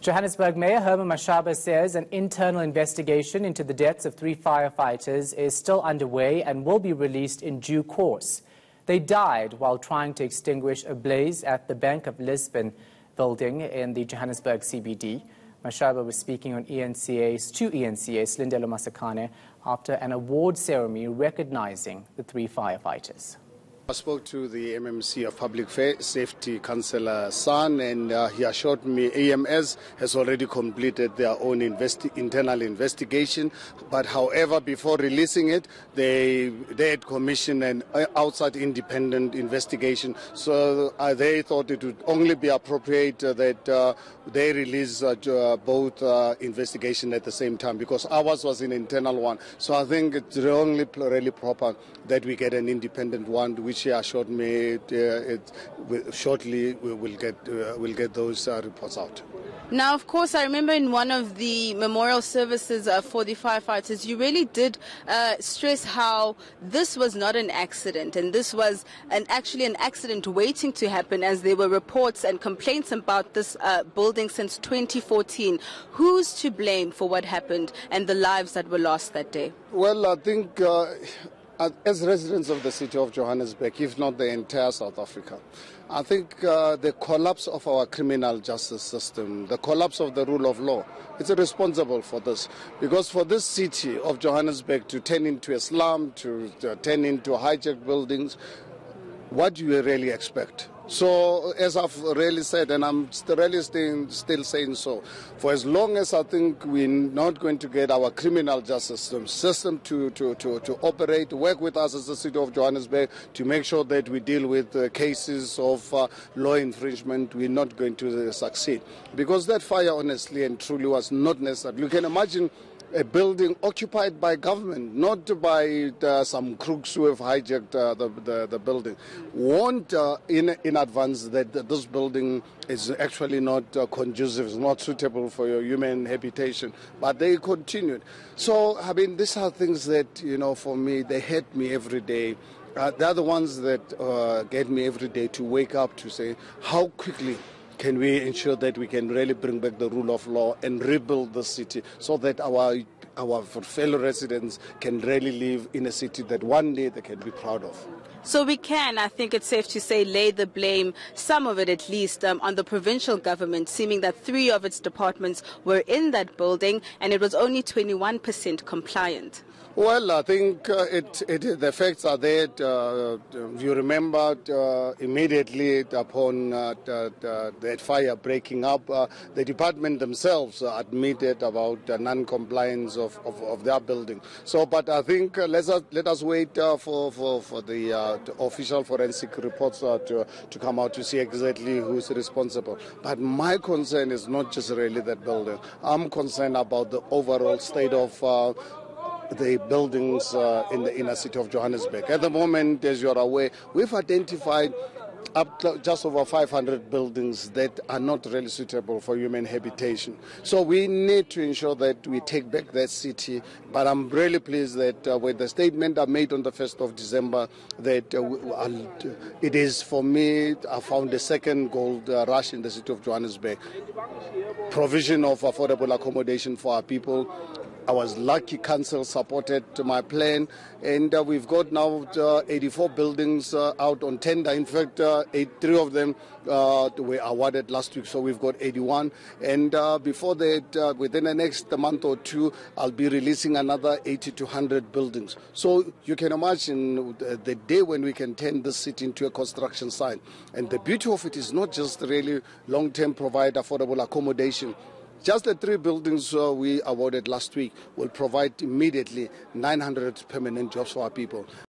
Johannesburg Mayor Herman Mashaba says an internal investigation into the deaths of 3 firefighters is still underway and will be released in due course. They died while trying to extinguish a blaze at the Bank of Lisbon building in the Johannesburg CBD. Mashaba was speaking on ENCA's Lindelo Masakane after an award ceremony recognizing the 3 firefighters. I spoke to the MMC of Public Safety Councillor San, and he assured me EMS has already completed their own internal investigation. But however, before releasing it, they had commissioned an outside independent investigation. So they thought it would only be appropriate that they release both investigation at the same time, because ours was an internal one. So I think it's only really proper that we get an independent one, which he assured me shortly we'll get those reports out. Now, of course, I remember in one of the memorial services for the firefighters, you really did stress how this was not an accident, and this was actually an accident waiting to happen, as there were reports and complaints about this building since 2014. Who's to blame for what happened and the lives that were lost that day? Well, I think as residents of the city of Johannesburg, if not the entire South Africa, I think the collapse of our criminal justice system, the collapse of the rule of law, it's responsible for this. Because for this city of Johannesburg to turn into a slum, to turn into hijacked buildings, what do you really expect? So, as I've really said, and I'm really still saying so, for as long as I think we're not going to get our criminal justice system to operate, work with us as the city of Johannesburg to make sure that we deal with cases of law infringement, we're not going to succeed. Because that fire, honestly and truly, was not necessary. You can imagine a building occupied by government, not by some crooks who have hijacked the building. Warned in advance that this building is actually not conducive, it's not suitable for your human habitation, but they continued. So, I mean, these are things that, for me, they hurt me every day. They're the ones that get me every day to wake up to say, how quickly can we ensure that we can really bring back the rule of law and rebuild the city so that our fellow residents can really live in a city that one day they can be proud of. So we can, I think it's safe to say, lay the blame, some of it at least, on the provincial government, seeming that 3 of its departments were in that building and it was only 21% compliant. Well, I think the facts are there. You remember immediately upon that fire breaking up, the department themselves admitted about non-compliance of their building. So, but I think let us wait for the official forensic reports to come out to see exactly who's responsible. But my concern is not just really that building. I'm concerned about the overall state of the buildings in the inner city of Johannesburg. At the moment, as you're aware, we've identified up to just over 500 buildings that are not really suitable for human habitation. So we need to ensure that we take back that city. But I'm really pleased that with the statement I made on the 1st of December, that it is, for me, I found the second gold rush in the city of Johannesburg. Provision of affordable accommodation for our people. I was lucky council supported my plan, and we've got now 84 buildings out on tender. In fact, 3 of them were awarded last week, so we've got 81. And before that, within the next month or 2, I'll be releasing another 80 to 100 buildings. So you can imagine the day when we can turn this city into a construction site. And the beauty of it is not just really long-term provide affordable accommodation. Just the 3 buildings we awarded last week will provide immediately 900 permanent jobs for our people.